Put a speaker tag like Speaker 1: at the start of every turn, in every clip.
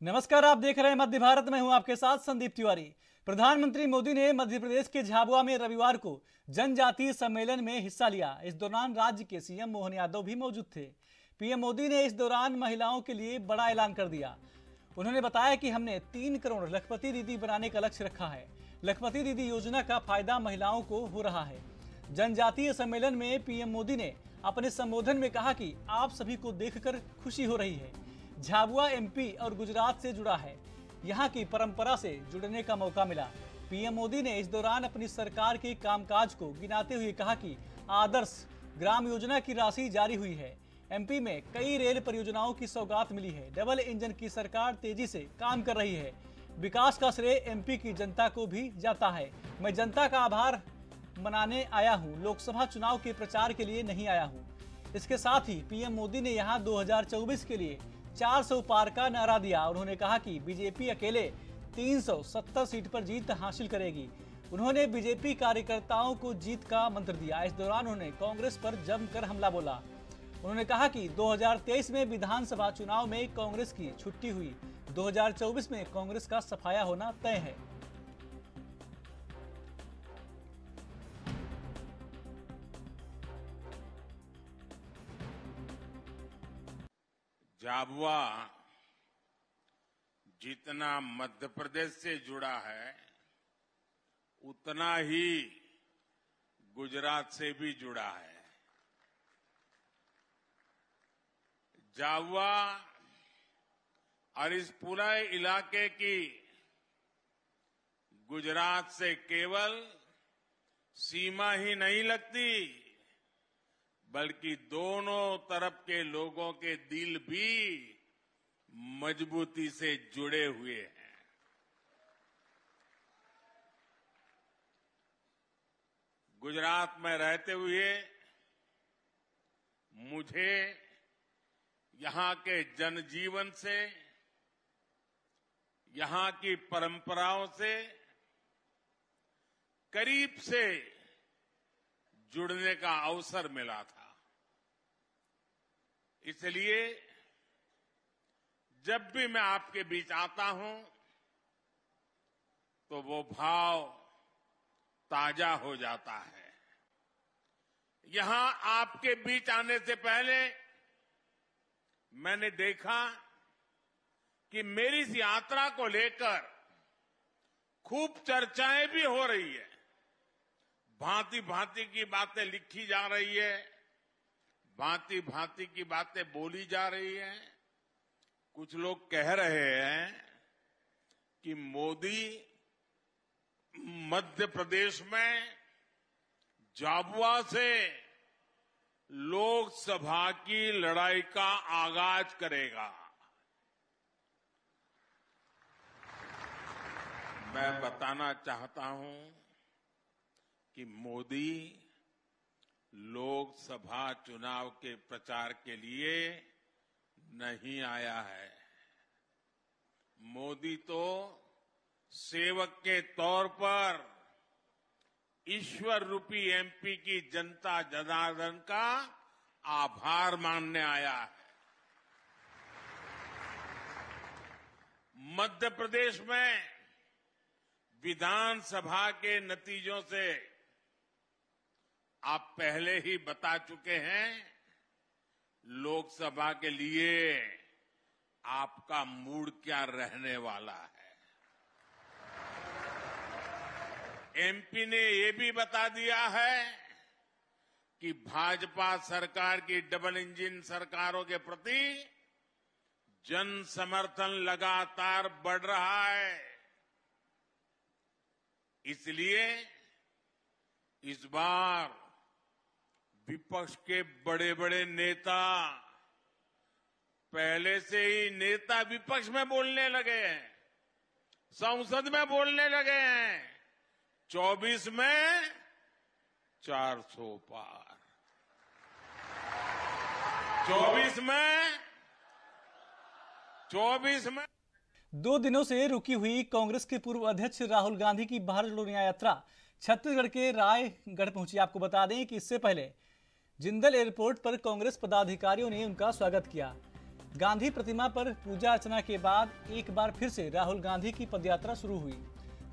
Speaker 1: नमस्कार, आप देख रहे हैं मध्य भारत में। हूं आपके साथ संदीप तिवारी। प्रधानमंत्री मोदी ने मध्य प्रदेश के झाबुआ में रविवार को जनजातीय सम्मेलन में हिस्सा लिया। इस दौरान राज्य के सीएम मोहन यादव भी मौजूद थे। पीएम मोदी ने इस दौरान महिलाओं के लिए बड़ा ऐलान कर दिया। उन्होंने बताया कि हमने 3 करोड़ लखपति दीदी बनाने का लक्ष्य रखा है। लखपति दीदी योजना का फायदा महिलाओं को हो रहा है। जनजातीय सम्मेलन में पीएम मोदी ने अपने संबोधन में कहा कि आप सभी को देखकर खुशी हो रही है। झाबुआ एमपी और गुजरात से जुड़ा है। यहाँ की परंपरा से जुड़ने का मौका मिला। पीएम मोदी ने इस दौरान अपनी सरकार के कामकाज को गिनाते हुए कहा कि आदर्श ग्राम योजना की राशि जारी हुई है। एमपी में कई रेल परियोजनाओं की सौगात मिली है। डबल इंजन की सरकार तेजी से काम कर रही है। विकास का श्रेय एमपी की जनता को भी जाता है। मैं जनता का आभार मनाने आया हूँ, लोकसभा चुनाव के प्रचार के लिए नहीं आया हूँ। इसके साथ ही पीएम मोदी ने यहाँ 2024 के लिए 400 पार का नारा दिया। उन्होंने कहा कि बीजेपी अकेले 370 सीट पर जीत हासिल करेगी। उन्होंने बीजेपी कार्यकर्ताओं को जीत का मंत्र दिया। इस दौरान उन्होंने कांग्रेस पर जमकर हमला बोला। उन्होंने कहा कि 2023 में विधानसभा चुनाव में कांग्रेस की छुट्टी हुई, 2024 में कांग्रेस का सफाया होना तय है।
Speaker 2: झाबुआ जितना मध्य प्रदेश से जुड़ा है उतना ही गुजरात से भी जुड़ा है। झाबुआ और इस पूरे इलाके की गुजरात से केवल सीमा ही नहीं लगती, बल्कि दोनों तरफ के लोगों के दिल भी मजबूती से जुड़े हुए हैं। गुजरात में रहते हुए मुझे यहां के जनजीवन से, यहां की परंपराओं से करीब से जुड़ने का अवसर मिला था। इसलिए जब भी मैं आपके बीच आता हूं तो वो भाव ताजा हो जाता है। यहां आपके बीच आने से पहले मैंने देखा कि मेरी इस यात्रा को लेकर खूब चर्चाएं भी हो रही है। भांति भांति की बातें लिखी जा रही है, भांति भांति की बातें बोली जा रही हैं। कुछ लोग कह रहे हैं कि मोदी मध्य प्रदेश में झाबुआ से लोकसभा की लड़ाई का आगाज करेगा। मैं बताना चाहता हूं कि मोदी लोकसभा चुनाव के प्रचार के लिए नहीं आया है। मोदी तो सेवक के तौर पर ईश्वर रूपी एमपी की जनता जनार्दन का आभार मानने आया है। मध्य प्रदेश में विधानसभा के नतीजों से आप पहले ही बता चुके हैं, लोकसभा के लिए आपका मूड क्या रहने वाला है। एमपी ने ये भी बता दिया है कि भाजपा सरकार की डबल इंजन सरकारों के प्रति जन समर्थन लगातार बढ़ रहा है। इसलिए इस बार विपक्ष के बड़े बड़े नेता, पहले से ही नेता विपक्ष में बोलने लगे हैं, संसद में बोलने लगे हैं, 24 में 400 पार, 24 में
Speaker 1: 2 दिनों से रुकी हुई कांग्रेस के पूर्व अध्यक्ष राहुल गांधी की भारत जोड़ो न्याय यात्रा छत्तीसगढ़ के रायगढ़ पहुंची। आपको बता दें कि इससे पहले जिंदल एयरपोर्ट पर कांग्रेस पदाधिकारियों ने उनका स्वागत किया। गांधी प्रतिमा पर पूजा अर्चना के बाद एक बार फिर से राहुल गांधी की पदयात्रा शुरू हुई।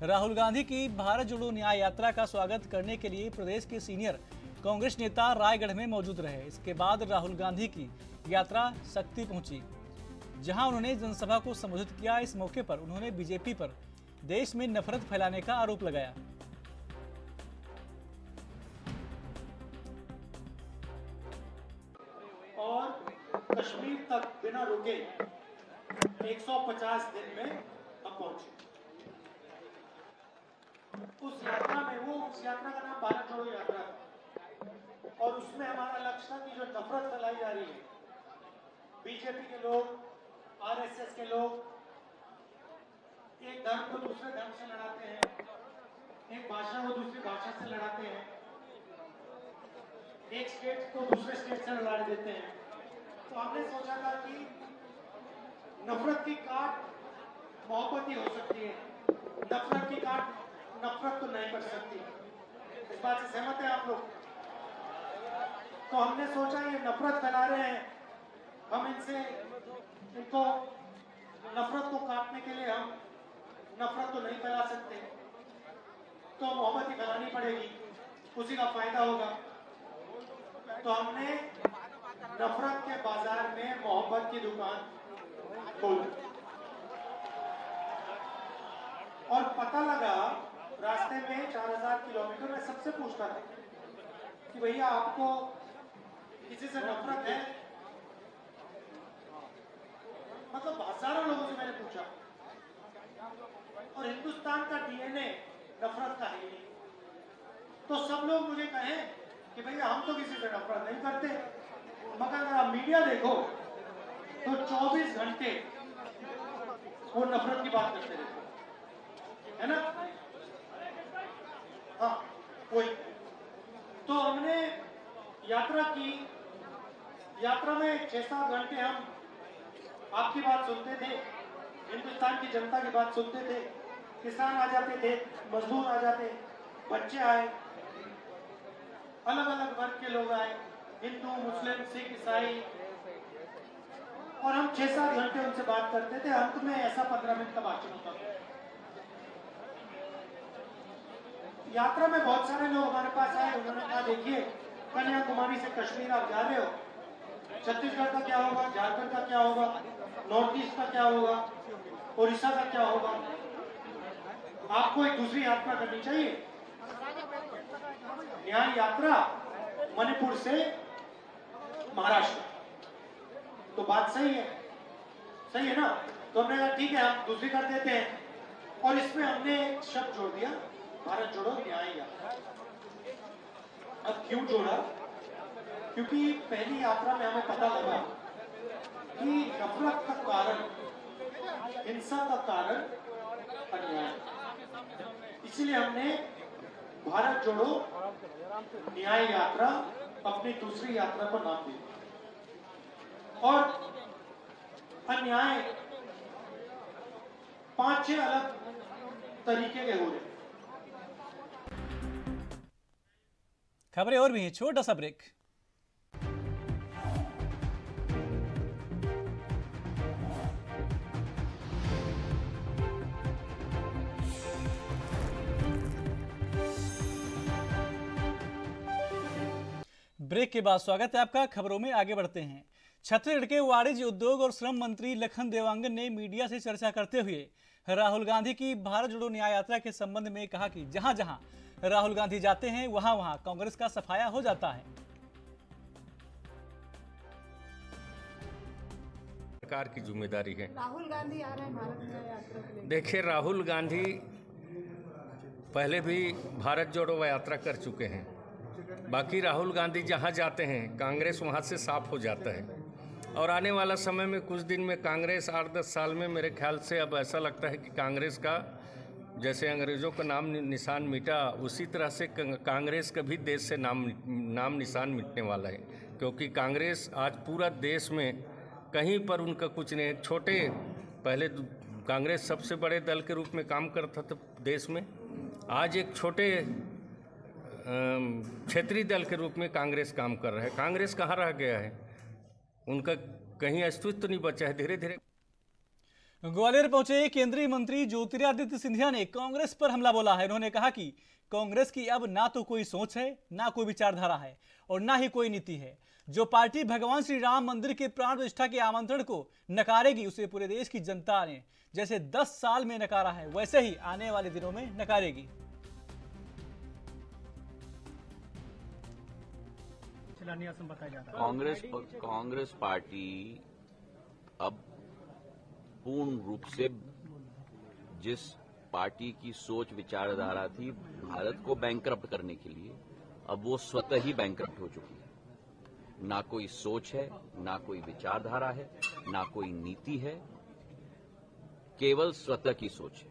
Speaker 1: राहुल गांधी की भारत जोड़ो न्याय यात्रा का स्वागत करने के लिए प्रदेश के सीनियर कांग्रेस नेता रायगढ़ में मौजूद रहे। इसके बाद राहुल गांधी की यात्रा शक्ति पहुंची, जहां उन्होंने जनसभा को संबोधित किया। इस मौके पर उन्होंने बीजेपी पर देश में नफरत फैलाने का आरोप लगाया।
Speaker 3: और कश्मीर तक बिना रुके 150 दिन में हम पहुंचे। उस यात्रा का नाम भारत जोड़ो यात्रा था और उसमें हमारा लक्ष्य था कि जो नफरत फैलाई जा रही है, बीजेपी के लोग, आरएसएस के लोग एक धर्म को दूसरे धर्म से लड़ाते हैं, एक भाषा को दूसरी भाषा से लड़ाते हैं, एक स्टेट को दूसरे स्टेट से लड़ा देते हैं। तो हमने सोचा था कि नफरत की काट मोहब्बत ही हो सकती है, नफरत की काट नफरत तो नहीं कर सकती। इस बात से सहमत है आप लोग? तो हमने सोचा ये नफरत फैला रहे हैं, हम इनको नफरत को काटने के लिए हम नफरत तो नहीं फैला सकते, तो मोहब्बत ही फैलानी पड़ेगी, उसी का फायदा होगा। तो हमने नफरत के बाजार में मोहब्बत की दुकान खोली और पता लगा रास्ते में 4000 किलोमीटर में सबसे पूछता था कि भैया आपको किसी से नफरत है? मतलब हजारों लोगों से मैंने पूछा और हिंदुस्तान का डीएनए नफरत का है ही नहीं। तो सब लोग मुझे कहें कि भैया हम तो किसी से नफरत नहीं करते, मगर अगर आप मीडिया देखो तो 24 घंटे वो नफरत की बात करते रहते है ना। हाँ वही। तो हमने यात्रा की, यात्रा में 6-7 घंटे हम आपकी बात सुनते थे, हिंदुस्तान की जनता की बात सुनते थे। किसान आ जाते थे, मजदूर आ जाते, बच्चे आए, अलग अलग वर्ग के लोग आए, हिंदू, मुस्लिम, सिख, ईसाई, और हम 6-7 घंटे उनसे बात करते थे। अंत में ऐसा 15 मिनट का भाषण होता था। यात्रा में बहुत सारे लोग हमारे पास आए, उन्होंने कहा देखिए कन्याकुमारी से कश्मीर आप जा रहे हो, छत्तीसगढ़ का क्या होगा, झारखंड का क्या होगा, नॉर्थ ईस्ट का क्या होगा, उड़ीसा का क्या होगा, आपको एक दूसरी यात्रा करनी चाहिए, न्याय यात्रा मणिपुर से महाराष्ट्र। तो बात सही है ना। तो हमने कहा ठीक है हम दूसरी कर देते हैं, और इसमें हमने एक शब्द जोड़ दिया, भारत जोड़ो न्याय यात्रा। अब क्यों जोड़ा? क्योंकि पहली यात्रा में हमें पता लगा कि नफरत का कारण, हिंसा का कारण अन्याय, इसलिए हमने भारत जोड़ो न्याय यात्रा अपनी दूसरी यात्रा को नाम दिया। और अन्याय 5-6 अलग तरीके के हो रहे।
Speaker 1: खबरें और भी हैं, छोटा सा ब्रेक। ब्रेक के बाद स्वागत है आपका। खबरों में आगे बढ़ते हैं। छत्तीसगढ़ के वाणिज्य, उद्योग और श्रम मंत्री लखन देवांगन ने मीडिया से चर्चा करते हुए राहुल गांधी की भारत जोड़ो न्याय यात्रा के संबंध में कहा कि जहां जहां राहुल गांधी जाते हैं वहां वहां कांग्रेस का सफाया हो जाता है।
Speaker 4: सरकार की जिम्मेदारी है।
Speaker 5: राहुल गांधी आ रहे हैं भारत न्याय यात्रा के लिए।
Speaker 4: देखिए, राहुल गांधी पहले भी भारत जोड़ो यात्रा कर चुके हैं। बाकी राहुल गांधी जहां जाते हैं कांग्रेस वहां से साफ हो जाता है, और आने वाला समय में कुछ दिन में कांग्रेस 8-10 साल में मेरे ख्याल से अब ऐसा लगता है कि कांग्रेस का जैसे अंग्रेज़ों का नाम निशान मिटा, उसी तरह से कांग्रेस का भी देश से नाम निशान मिटने वाला है। क्योंकि कांग्रेस आज पूरा देश में कहीं पर उनका कुछ नहीं। छोटे पहले कांग्रेस सबसे बड़े दल के रूप में काम करता था देश में, आज एक छोटे क्षेत्रीय दल के रूप में कांग्रेस काम कर रहा है। कांग्रेस कहाँ रह गया है? उनका कहीं अस्तित्व तो नहीं बचा है। धीरे धीरे
Speaker 1: ग्वालियर पहुंचे केंद्रीय मंत्री ज्योतिरादित्य सिंधिया ने कांग्रेस पर हमला बोला है। उन्होंने कहा कि कांग्रेस की अब ना तो कोई सोच है, ना कोई विचारधारा है और ना ही कोई नीति है। जो पार्टी भगवान श्री राम मंदिर के प्राण प्रतिष्ठा के आमंत्रण को नकारेगी, उसे पूरे देश की जनता ने जैसे 10 साल में नकारा है, वैसे ही आने वाले दिनों में नकारेगी।
Speaker 6: कांग्रेस पार्टी अब पूर्ण रूप से जिस पार्टी की सोच विचारधारा थी भारत को बैंकरप्ट करने के लिए, अब वो स्वतः ही बैंकरप्ट हो चुकी है। ना कोई सोच है, ना कोई विचारधारा है, ना कोई नीति है, केवल स्वतः की सोच है।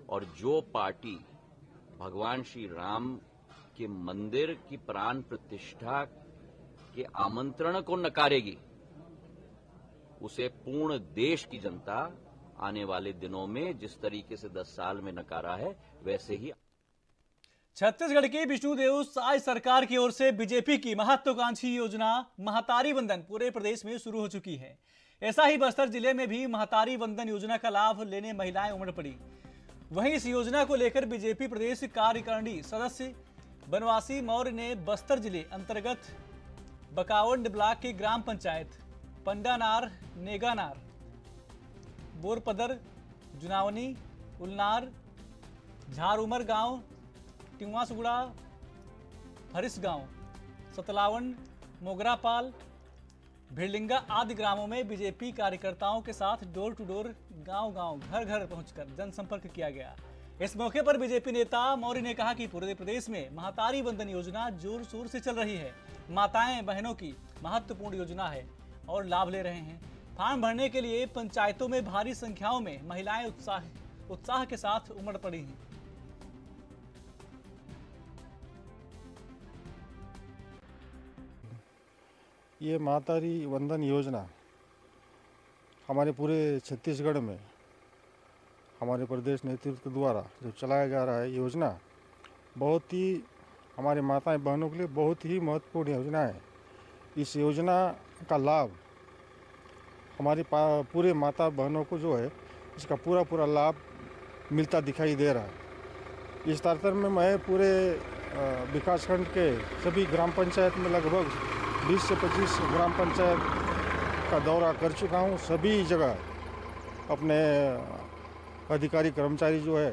Speaker 6: और जो पार्टी भगवान श्री राम के मंदिर की प्राण प्रतिष्ठा के आमंत्रण को नकारेगी, उसे पूर्ण देश की जनता आने वाले दिनों में जिस तरीके से 10 साल में नकारा है, वैसे ही।
Speaker 1: छत्तीसगढ़ की विष्णुदेव साय सरकार की ओर से बीजेपी की महत्वाकांक्षी योजना महतारी वंदन पूरे प्रदेश में शुरू हो चुकी है। ऐसा ही बस्तर जिले में भी महतारी वंदन योजना का लाभ लेने महिलाएं उमड़ पड़ी। वहीं इस योजना को लेकर बीजेपी प्रदेश कार्यकारिणी सदस्य बनवासी मौर्य ने बस्तर जिले अंतर्गत बकावंड ब्लॉक के ग्राम पंचायत पंडानार, नेगानार, बोरपदर, जुनावनी, उलनार, झारउमर गांव, टिंगवासगुड़ा, फरिस गांव, सतलावन, मोगरापाल, भिड़लिंगा आदि ग्रामों में बीजेपी कार्यकर्ताओं के साथ डोर टू डोर, गांव-गांव, घर-घर पहुंचकर जनसंपर्क किया गया। इस मौके पर बीजेपी नेता मौर्य ने कहा कि पूरे प्रदेश में महतारी वंदन योजना जोर शोर से चल रही है। माताएं बहनों की महत्वपूर्ण योजना है और लाभ ले रहे हैं। फॉर्म भरने के लिए पंचायतों में भारी संख्याओं में महिलाएं उत्साह के साथ उमड़ पड़ी हैं।
Speaker 7: ये महतारी वंदन योजना हमारे पूरे छत्तीसगढ़ में हमारे प्रदेश नेतृत्व द्वारा जो चलाया जा रहा है योजना, बहुत ही हमारे माताएं बहनों के लिए बहुत ही महत्वपूर्ण योजना है। इस योजना का लाभ हमारी पूरे माता बहनों को जो है इसका पूरा लाभ मिलता दिखाई दे रहा है। इस तरह में मैं पूरे विकासखंड के सभी ग्राम पंचायत में लगभग 20 से 25 ग्राम पंचायत का दौरा कर चुका हूँ। सभी जगह अपने अधिकारी कर्मचारी जो है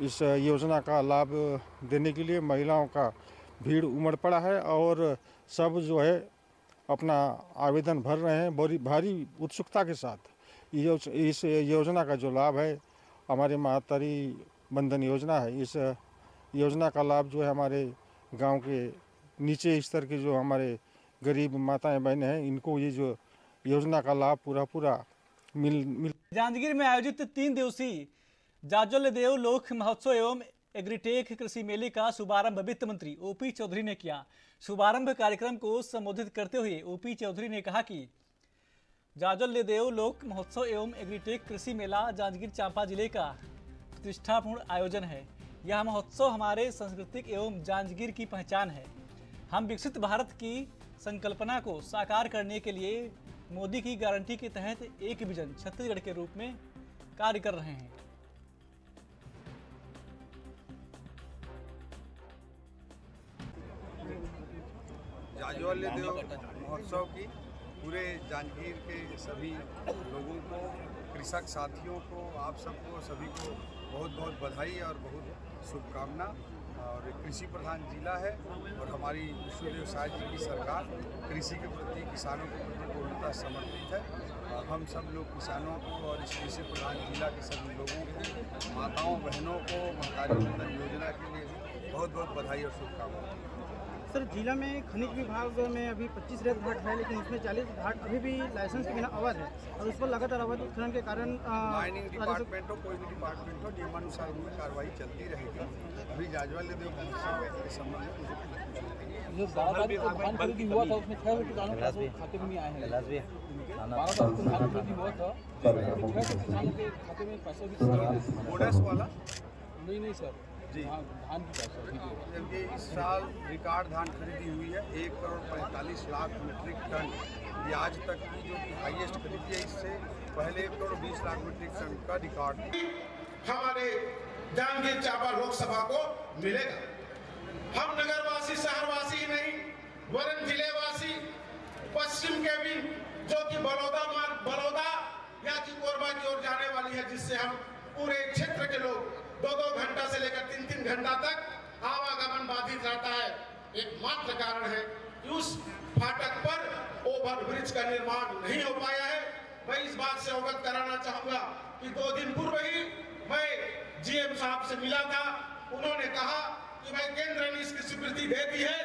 Speaker 7: इस योजना का लाभ देने के लिए महिलाओं का भीड़ उमड़ पड़ा है और सब जो है अपना आवेदन भर रहे हैं बड़ी भारी उत्सुकता के साथ। इस योजना का जो लाभ है हमारे महतारी वंदन योजना है, इस योजना का लाभ जो है हमारे गांव के नीचे स्तर के जो हमारे गरीब माताएं बहनें हैं, इनको ये जो योजना का लाभ पूरा मिल।
Speaker 1: जांजगीर में आयोजित 3 दिवसीय जाज्वल्यदेव लोक महोत्सव एवं एग्रीटेक कृषि मेले का शुभारंभ वित्त मंत्री ओपी चौधरी ने किया। शुभारंभ कार्यक्रम को संबोधित करते हुए ओपी चौधरी ने कहा कि जाज्वल्यदेव लोक महोत्सव एवं एग्रीटेक कृषि मेला जांजगीर चांपा जिले का प्रतिष्ठापूर्ण आयोजन है। यह महोत्सव हमारे सांस्कृतिक एवं जांजगीर की पहचान है। हम विकसित भारत की संकल्पना को साकार करने के लिए मोदी की गारंटी के तहत एक विजन छत्तीसगढ़ के रूप में कार्य कर रहे हैं।
Speaker 8: जाज्वल्यदेव महोत्सव की पूरे जांजगीर के सभी लोगों को, कृषक साथियों को, आप सबको सभी को बहुत बहुत बधाई और बहुत शुभकामना। और कृषि प्रधान जिला है और हमारी विष्णुदेव साय जी की सरकार कृषि के प्रति, किसानों के प्रति पूर्णतः समर्पित है। हम सब लोग किसानों को और इस कृषि प्रधान जिला के सभी लोगों को, माताओं बहनों को महतारी वंदन योजना के लिए बहुत बहुत बधाई और शुभकामनाएं।
Speaker 9: सर, जिला में खनिज विभाग में अभी 25 रेत घाट है, लेकिन उसमें 40 घाट अभी भी लाइसेंस के बिना अवैध है और उस पर लगातार अवैध उत्खनन के कारण
Speaker 8: माइनिंग डिपार्टमेंट हो, कोई भी डिपार्टमेंट हो, नियमानुसार उनकी कार्रवाई चलती रहेगी। अभी जाज्वल्यदेव महोत्सव के संबंध में
Speaker 10: जो 12 तारीख को धान खरीदी हुआ था उसमें 6 किसानों के खाते में नहीं आए हैं। 12 तारीख को धान खरीदी हुआ था, 6 किसानों के खाते में पैसे भी
Speaker 8: बोनस वाला
Speaker 10: नहीं सर
Speaker 8: जी,
Speaker 10: धान की पैसा
Speaker 8: क्योंकि इस साल रिकॉर्ड धान खरीदी हुई है 1 करोड़ 45 लाख मीट्रिक टन ये आज तक की जो कि हाईएस्ट खरीदी है, इससे पहले 1 करोड़ 20 लाख मीट्रिक टन का रिकॉर्ड
Speaker 11: हमारे जांजगीर चांपा लोकसभा को मिलेगा। हम नगरवासी शहरवासी ही नहीं वरन जिलेवासी पश्चिम के भी जो कि बड़ौदा या कि कोरबा की ओर जाने वाली है, जिससे हम पूरे क्षेत्र के लोग 2-2 घंटा से लेकर 3-3 घंटा तक आवागमन बाधित रहता है। एकमात्र कारण है कि उस फाटक पर ओवरब्रिज का निर्माण नहीं हो पाया है। मैं इस बात से अवगत कराना चाहूंगा कि 2 दिन पूर्व ही मैं जीएम साहब से मिला था। उन्होंने कहा कि भाई केंद्र ने इसकी स्वीकृति दे दी है,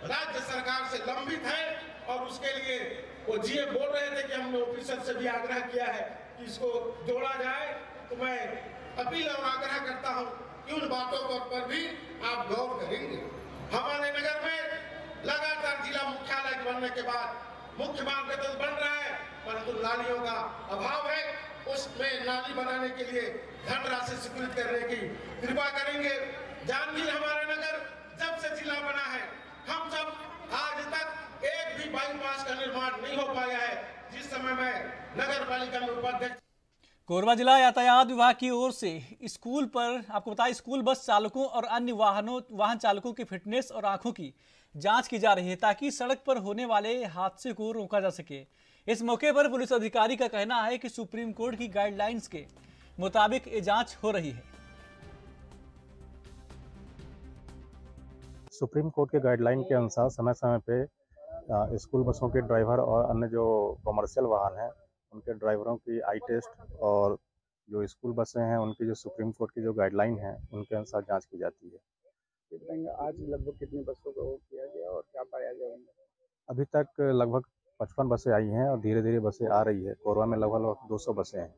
Speaker 11: राज्य सरकार से लंबित है और उसके लिए वो जीएम बोल रहे थे कि हमने ऑफिसर से भी आग्रह किया है कि इसको जोड़ा जाए। तो मैं अपील और आग्रह करता हूं कि उन बातों पर भी आप गौर करेंगे। हमारे नगर में लगातार जिला मुख्यालय बनने के बाद मुख्य मार्ग तो बन रहा है, परंतु नालियों का अभाव है। उसमें नाली बनाने के लिए धनराशि स्वीकृत करने की कृपा करेंगे। जांजगीर हमारा नगर जब से जिला बना है, हम सब आज तक एक भी बाईपास का निर्माण नहीं हो पाया है। जिस समय मैं नगर पालिका में उपाध्यक्ष।
Speaker 1: कोरबा जिला यातायात विभाग की ओर से स्कूल पर आपको बताया, स्कूल बस चालकों और अन्य वाहन चालकों की फिटनेस और आंखों की जांच की जा रही है ताकि सड़क पर होने वाले हादसे को रोका जा सके। इस मौके पर पुलिस अधिकारी का कहना है कि सुप्रीम कोर्ट की गाइडलाइंस के मुताबिक ये जांच हो रही है।
Speaker 12: सुप्रीम कोर्ट के गाइडलाइन के अनुसार समय समय पे स्कूल बसों के ड्राइवर और अन्य जो कमर्शियल वाहन हैं उनके ड्राइवरों की आई टेस्ट और जो स्कूल बसें हैं उनकी जो सुप्रीम कोर्ट की जो गाइडलाइन है उनके अनुसार जांच की जाती है।
Speaker 10: आज लगभग कितनी बसों को किया गया और क्या पाया गया?
Speaker 12: अभी तक लगभग 55 बसें आई हैं और धीरे धीरे बसें आ रही है। कोरबा में लगभग 200 बसें हैं,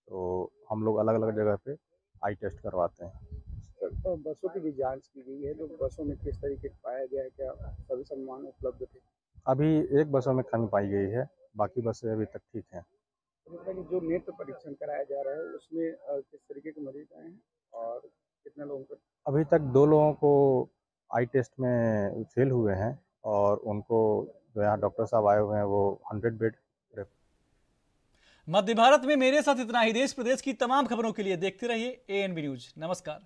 Speaker 12: तो हम लोग अलग अलग जगह पे आई टेस्ट करवाते हैं।
Speaker 10: तो बसों की भी जांच की गई है, तो बसों में किस तरीके से पाया गया है, क्या सभी सामान उपलब्ध थे?
Speaker 12: अभी एक बसों में कमी पाई गई है, बाकी बसें अभी तक ठीक हैं।
Speaker 10: जो नेत्र परीक्षण कराया जा रहा है उसमें किस तरीके के मरीज आए हैं और कितने लोगों को?
Speaker 12: अभी तक 2 लोगों को आई टेस्ट में फेल हुए हैं और उनको जो यहाँ डॉक्टर साहब आए हुए हैं वो 100 बेड।
Speaker 1: मध्य भारत में मेरे साथ इतना ही। देश प्रदेश की तमाम खबरों के लिए देखते रहिए ANB न्यूज। नमस्कार।